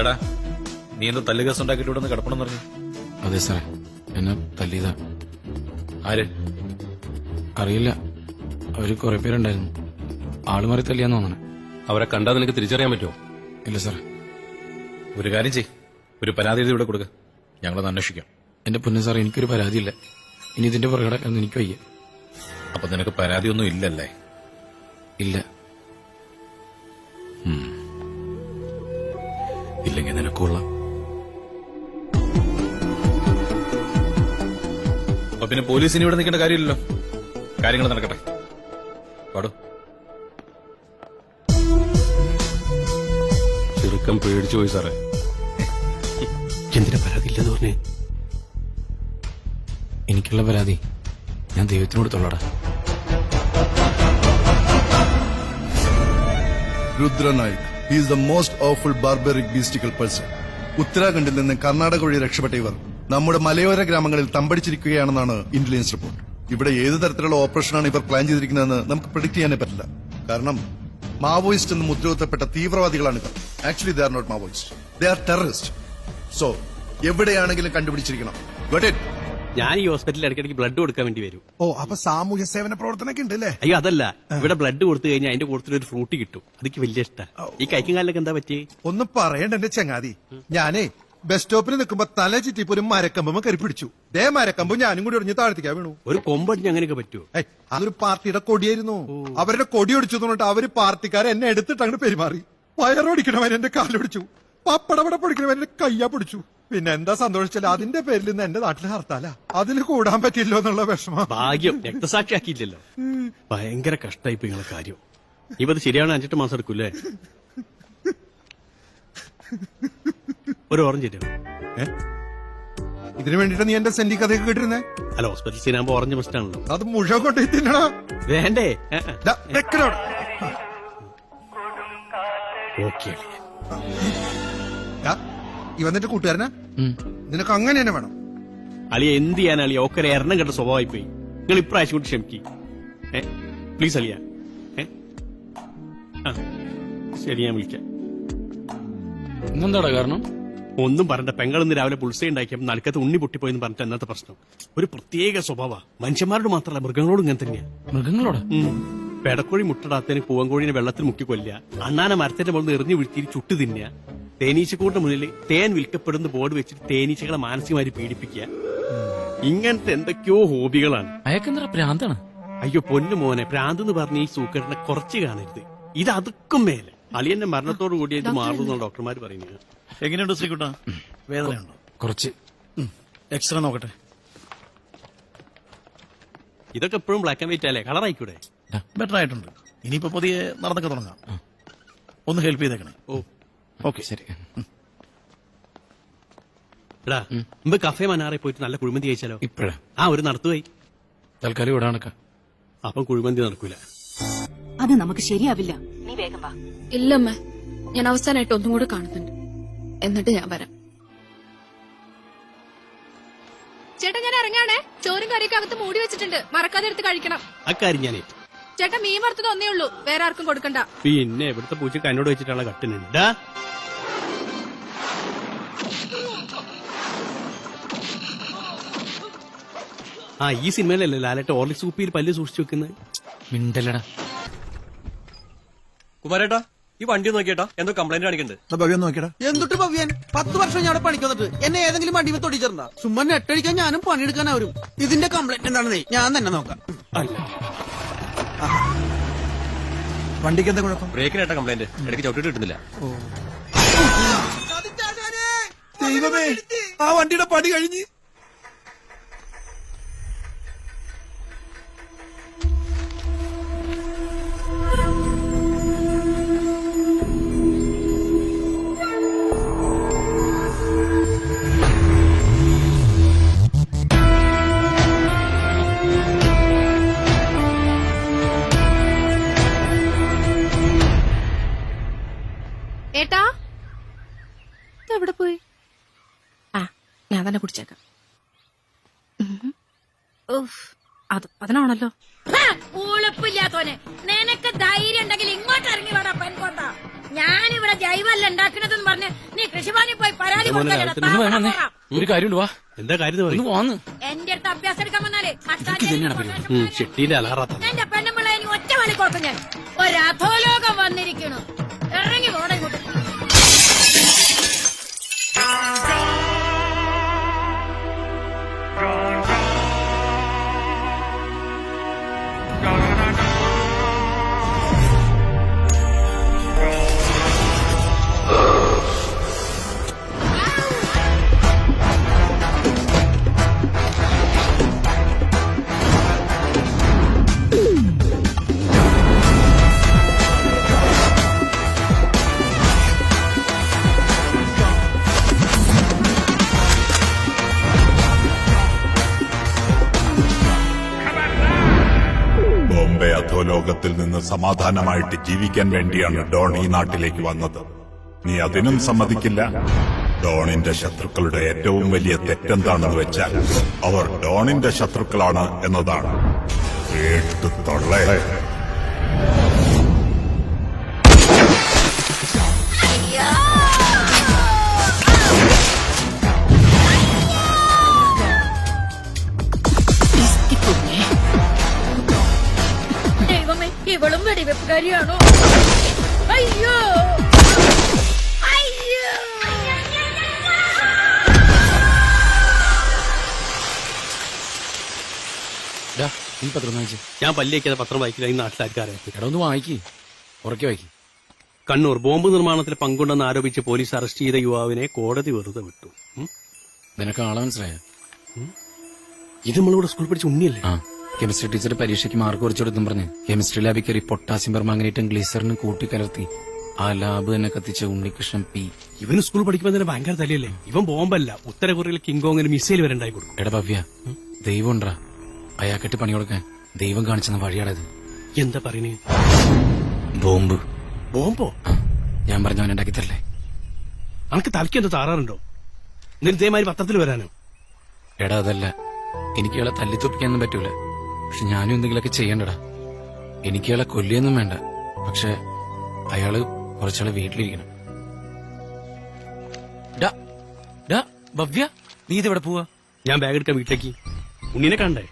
എടാ നീ എന്താ തല്ല് കേസ് ഉണ്ടാക്കിയിട്ട് ഇവിടെ നിന്ന് കിടപ്പണം പറഞ്ഞു? അതെ സാറേ, എന്നെ തല്ലിയതാ. ആര്? അറിയില്ല, അവര് കുറെ പേരുണ്ടായിരുന്നു. ആള് മാറി തല്ലിയാന്ന് തോന്നണേ. അവരെ കണ്ടാൽ നിനക്ക് തിരിച്ചറിയാൻ പറ്റുമോ? ഇല്ല സാറേ. ഒരു കാര്യം ചെയ്, ഒരു പരാതി എഴുതി ഇവിടെ കൊടുക്ക, ഞങ്ങളത് അന്വേഷിക്കാം. എന്റെ പൊന്നു സാറേ, എനിക്കൊരു പരാതിയില്ല. ഇനി ഇതിന്റെ പുറകെ എന്ന് എനിക്ക് വയ്യ. അപ്പൊ നിനക്ക് പരാതിയൊന്നും ഇല്ലല്ലേ? ഇല്ല. ഇല്ലെങ്കിൽ നിനക്കുള്ള അപ്പൊ പിന്നെ പോലീസിന് ഇവിടെ നിൽക്കേണ്ട കാര്യമില്ലല്ലോ. കാര്യങ്ങൾ നടക്കട്ടെ. പാടോ. ചെറുക്കം പേടിച്ചു പോയി സാറേ. എന്തിനാ പരാതി ഇല്ലെന്ന് പറഞ്ഞേ? എനിക്കുള്ള പരാതി ഞാൻ ദൈവത്തിനോട് തൊള്ളടാ. Rudra Naik. He is the most awful barbaric beastical person. ഉത്തരാഖണ്ഡിൽ നിന്ന് കർണാടക വഴി രക്ഷപ്പെട്ട ഇവർ നമ്മുടെ മലയോര ഗ്രാമങ്ങളിൽ തമ്പടിച്ചിരിക്കുകയാണെന്നാണ് ഇന്റലിജൻസ് റിപ്പോർട്ട്. ഇവിടെ ഏത് തരത്തിലുള്ള ഓപ്പറേഷനാണ് ഇവർ പ്ലാൻ ചെയ്തിരിക്കുന്നതെന്ന് നമുക്ക് പ്രെഡിക്ട് ചെയ്യാനേ പറ്റില്ല. കാരണം മാവോയിസ്റ്റ് എന്ന് മുദ്രകുത്തപ്പെട്ട തീവ്രവാദികളാണിവർ. Actually they are not Maoist, they are terrorist. So എവിടെയാണെങ്കിലും കണ്ടുപിടിച്ചിരിക്കണം. Got it? ഞാൻ ഈ ഹോസ്പിറ്റലിൽ ഇടയ്ക്കിടയ്ക്ക് ബ്ലഡ് കൊടുക്കാൻ വേണ്ടി വരും. ഓ, അപ്പൊ സാമൂഹ്യ സേവന പ്രവർത്തനമൊക്കെ ഉണ്ട് അല്ലേ? അയ്യോ അതല്ല, ഇവിടെ ബ്ലഡ് കൊടുത്തു കഴിഞ്ഞാൽ അതിന്റെ കൂട്ടത്തിൽ ഒരു ഫ്രൂട്ട് കിട്ടും. അതൊക്കെ വലിയ ഇഷ്ടമാണ്. ഈ കൈക്കും കാലിലൊക്കെ എന്താ പറ്റി? ഒന്നും പറയണ്ട എന്റെ ചങ്ങാതി. ഞാനേ ബസ് സ്റ്റോപ്പിൽ നിൽക്കുമ്പോ തല ചുറ്റിപ്പോ ഒരു മരക്കമ്പ് കരി പിടിച്ചു. ദേ മരക്കമ്പ് ഞാനും കൂടി ഒടിഞ്ഞ് താഴ്ത്തിക്കാൻ വീണു. ഒരു കൊമ്പടിഞ്ഞ് അങ്ങനെയൊക്കെ പറ്റുമോ? അതൊരു പാർട്ടിയുടെ കൊടിയായിരുന്നു. അവരുടെ കൊടി ഒടിച്ചു തോന്നിട്ട് അവര് പാർട്ടിക്കാരെ എന്നെ എടുത്തിട്ട് അങ്ങോട്ട് പെരുമാറി. വയറോടിക്കണവൻ എന്റെ കാലൊടിച്ചു, പപ്പടപട പൊടിക്കണവൻ എന്റെ കയ്യാ പിടിച്ചു. പിന്നെ എന്താ സന്തോഷിച്ചാൽ അതിന്റെ പേരിൽ നിന്ന് എന്റെ നാട്ടിൽ ഹർത്താല. അതിൽ കൂടാൻ പറ്റില്ലോ എന്നുള്ള വിഷമം. ഭാഗ്യം രക്തസാക്ഷിയാക്കിയില്ലല്ലോ. ഭയങ്കര കഷ്ടായി നിങ്ങളെ കാര്യം. ഇപ്പൊ അത് ശരിയാണ്. 5-8 മാസം എടുക്കൂല്ലേ? ഒരു ഓറഞ്ച് തരുമോ? ഇതിനു വേണ്ടിട്ട് നീ എന്റെ സെന്റി കഥയൊക്കെ കേട്ടിരുന്നേ? അല്ല, ഹോസ്പിറ്റൽ സീനാകുമ്പോ ഓറഞ്ച് മസ്റ്റ് ആണല്ലോ. അത് മുഴുവൻ കൊണ്ടേ തിന്നണ വേണ്ടേ? ഓക്കെ. ഇവന്നിട്ട് കൂട്ടുകാരനാ? നിനക്ക് അങ്ങനെ തന്നെ വേണം. അളിയ എന്ത് ചെയ്യാൻ അളിയ? ഒക്കെ എണ്ണം കെട്ട സ്വഭാവമായി പോയി. നിങ്ങൾ ഇപ്രാവശ്യം കൂടി ക്ഷമിക്കി പ്ലീസ് അളിയ. ശരി, ഞാൻ വിളിക്കാം. ഇന്നെന്താടാ കാരണം? ഒന്നും പറഞ്ഞ പെങ്ങളിന്ന് രാവിലെ പുൾസേ ഉണ്ടാക്കിയപ്പോൾ നടുക്കത്ത് ഉണ്ണി പൊട്ടിപ്പോയെന്ന് പറഞ്ഞിട്ട് എന്നത്തെ പ്രശ്നം. ഒരു പ്രത്യേക സ്വഭാവ. മനുഷ്യന്മാരോട് മാത്രമല്ല, മൃഗങ്ങളോടും ഇങ്ങനെ തന്നെയാ. മൃഗങ്ങളോട്? പെടക്കോഴി മുട്ടടാത്തതിന് പൂവൻകോഴിനെ വെള്ളത്തിൽ മുക്കി കൊല്ലുക, അണ്ണാന മരത്തിന്റെ മുകളിൽ എറിഞ്ഞു വീഴ്ത്തി ചുട്ടു തിന്നുക, തേനീച്ചക്കൂടിന്റെ മുന്നിൽ തേൻ വിൽക്കപ്പെടുന്ന ബോർഡ് വെച്ചിട്ട് തേനീച്ചകളെ മാനസികമായി പീഡിപ്പിക്കുക. ഇങ്ങനത്തെ എന്തൊക്കെയോ ഹോബികളാണ്. അയക്കെന്താ പ്രാന്താണ്? അയ്യോ പൊന്നു മോനെ, പ്രാന്ത് എന്ന് പറഞ്ഞ ഈ സൂക്കേടിനെ കുറച്ച് കാണരുത്. ഇത് അതുക്കും മേലെ. അളിയന്റെ മരണത്തോടു കൂടി ഇത് മാറുന്ന ഡോക്ടർമാർ പറയുന്നത്. എങ്ങനെയുണ്ട് ശ്രീകുട്ടാ? വേദനയുണ്ടോ? കുറച്ച്. എക്സ്റേ നോക്കട്ടെ. ഇതൊക്കെ എപ്പോഴും ബ്ലാക്ക് ആൻഡ് വൈറ്റ് അല്ലേ? കളർ ആയിക്കൂടെ? ബെറ്റർ ആയിട്ടുണ്ട്. ഇനിയിപ്പോ പുതിയ നടന്നൊക്കെ തുടങ്ങാം. ഒന്ന് ഹെൽപ്പ് ചെയ്തേക്കണേ. ഓ ഓക്കെ ശരി. എടാ, മുമ്പ് കഫേ മനാറെ പോയിട്ട് നല്ല കുഴിമന്തി കഴിച്ചാലോ? ഇപ്പഴാ? ഒരു നടത്തുപോയി. തൽക്കാലം ഇവിടെ നടക്കാം. അപ്പം കുഴിമന്തി നടക്കൂല. അത് നമുക്ക് ശരിയാവില്ല. നീ വേഗം വാ. ഇല്ലമ്മ, ഞാൻ അവസാനമായിട്ട് ഒന്നും കൂടെ കാണുന്നുണ്ട്. എന്നിട്ട് ഞാൻ വരാം. ചേട്ടാ, ഞാൻ ഇറങ്ങാണേ. ചോറും കറിയൊക്കെ അകത്ത് മൂടി വെച്ചിട്ടുണ്ട്, മറക്കാതെ എടുത്ത് കഴിക്കണം. അക്കാര്യം ഞാൻ ഏറ്റു. ചേട്ടാ, മീൻ വറുത്തത് ഒന്നേ ഉള്ളൂ, വേറെ ആർക്കും കൊടുക്കണ്ട. പിന്നെ ഇവിടുത്തെ പൂച്ചക്ക് എന്നോട് വെച്ചിട്ടുള്ള കട്ടിനുണ്ട്. ഈ സിനിമയിലല്ലേ ലാലേട്ട ഓർലിക്സ് കുപ്പിയിൽ പല്ല് സൂക്ഷിച്ചു വെക്കുന്നത്? മിണ്ടല്ലടാ. കുമാരേട്ടാ, ഈ വണ്ടി നോക്കിയേട്ടാ, എന്തോ കംപ്ലൈന്റ് കാണിക്കുന്നുണ്ട്. ഭവ്യം നോക്കിയടാ. എന്തൊട്ട് ഭവ്യൻ? 10 വർഷം ഞാൻ പണിക്ക് വന്നിട്ട് എന്നെ ഏതെങ്കിലും വണ്ടി തൊടിച്ചിരുന്ന ചുമ്മാ നെട്ടടിക്കാൻ ഞാനും പണിയെടുക്കാൻ അവരും. ഇതിന്റെ കംപ്ലൈന്റ് എന്താണെന്നേ ഞാൻ തന്നെ നോക്കാം. വണ്ടിക്ക് എന്താ കുഴപ്പം? ബ്രേക്കിനേട്ടാ കംപ്ലൈന്റ്, ഇടയ്ക്ക് ചവിട്ടിട്ട് കിട്ടുന്നില്ല. ദൈവമേ, ആ വണ്ടിയുടെ പണി കഴിഞ്ഞ്. ഏട്ടാ, എവിടെ പോയി? ഞാൻ തന്നെ കുടിച്ചേക്കാം. അതിനാണല്ലോ. ഉളുപ്പില്ലാത്തോനെ, നിനക്ക് ധൈര്യം ഉണ്ടെങ്കിൽ ഇങ്ങോട്ട് ഇറങ്ങി വേണം പെൺകൊണ്ട. ഞാനിവിടെ ജൈവല്ല ഉണ്ടാക്കണതെന്ന് പറഞ്ഞ് നീ കൃഷിഭവനിൽ പോയി പരാതി ഒന്ന് വന്നേ. ഒരു കാര്യമുണ്ട് വാ. എന്താ കാര്യം ഒന്ന് പോന്ന്. എന്റെ അടുത്ത് അഭ്യാസം എടുക്കാൻ വന്നാലേ ഇതൊക്കെ തന്നെയാണ് പരിപാടി. ഷെട്ടിന്റെ അലാറാത്ത എന്റെ പെണ്ണുമ്പിള്ള ഇനി ഒറ്റ മണി കൊടുക്കും ഞാൻ. ഒരധോലോകം വന്നിരിക്കണു. ഇറങ്ങി പോടെ ഇങ്ങോട്ട്. ബോംബെ അധോലോകത്തിൽ നിന്ന് സമാധാനമായിട്ട് ജീവിക്കാൻ വേണ്ടിയാണ് ഡോൺ ഈ നാട്ടിലേക്ക് വന്നത്. നീ അതിനും സമ്മതിക്കില്ല. ഡോണിന്റെ ശത്രുക്കളുടെ ഏറ്റവും വലിയ തെറ്റെന്താണെന്ന് വെച്ചാൽ അവർ ഡോണിന്റെ ശത്രുക്കളാണ് എന്നതാണ്. കേട്ടു തൊള്ളേ. ദൈവമേ, ഇവളും വെടിവെപ്പുകാരിയാണോ? അയ്യോ അയ്യോ. ഡാ, ഈ പത്രം ഒന്ന് വായിച്ചേ. ഞാൻ പല്ലിയേക്കാതെ പത്രം വായിക്കില്ല. ഈ നാട്ടിലാർക്കാരെ എടാ ഒന്ന് വായിക്ക്. ഉറക്കെ വായിക്ക്. കണ്ണൂർ ബോംബ് നിർമ്മാണത്തിൽ പങ്കുണ്ടെന്ന് ആരോപിച്ച് പോലീസ് അറസ്റ്റ് ചെയ്ത യുവാവിനെ കോടതി വെറുതെ വിട്ടു. നിനക്ക് ആളെ മനസ്സിലായ? ഇത് നമ്മളിവിടെ സ്കൂൾ പഠിച്ച ഉണ്ണിയല്ലേ? ആ, കെമിസ്ട്രി ടീച്ചർ പരീക്ഷയ്ക്ക് മാർക്ക് കുറച്ചെടുത്തും പറഞ്ഞ് കെമിസ്ട്രി ലാബിൽ കയറി പൊട്ടാസ്യം പെർമാംഗനേറ്റും ഗ്ലിസറിനും കൂട്ടിക്കലർത്തി ആ ലാബ് തന്നെ കത്തിച്ച ഉണ്ണികൃഷ്ണൻ പി. ഇവന് സ്കൂൾ പഠിക്കുമ്പോൾ തന്നെ ഭയങ്കര തലയല്ലേ? ഇവൻ ബോംബല്ല, ഉത്തര കൊറിയയിൽ കിങ്കോങ്ങിന് മിസൈൽ വരെ ഉണ്ടായി കൊടുക്കും. എടാ ഭവ്യ, ദൈവം ഉണ്ടാ അയാൾക്കിട്ട് പണി കൊടുക്കാൻ ദൈവം കാണിച്ചെന്ന വഴിയാടത്. എന്താ പറയുന്നേ? ബോംബ്. ബോംബോ? ഞാൻ പറഞ്ഞവൻ ഉണ്ടാക്കി തരല്ലേ? അനക്ക് തലയ്ക്ക് എന്താ താറാറുണ്ടോ? എന്നിട്ട് ഇതേമാതിരി പത്രത്തിൽ വരാനോ? എടാ അതല്ല, എനിക്ക് ഇയാളെ തല്ലിത്തൊപ്പിക്കാനൊന്നും പറ്റൂല. പക്ഷെ ഞാനും എന്തെങ്കിലുമൊക്കെ ചെയ്യണ്ടടാ. എനിക്ക് ഇയാളെ കൊല്ലിയൊന്നും വേണ്ട, പക്ഷെ അയാള് കുറച്ചാളെ വീട്ടിലിരിക്കണം. ഡാ, ഡാ, ഭവ്യ, നീ ഇതെവിടെ പോവാ? ഞാൻ ബാഗ് എടുക്കാൻ വീട്ടിലേക്ക്. ഉണ്ണിനെ കണ്ടേ?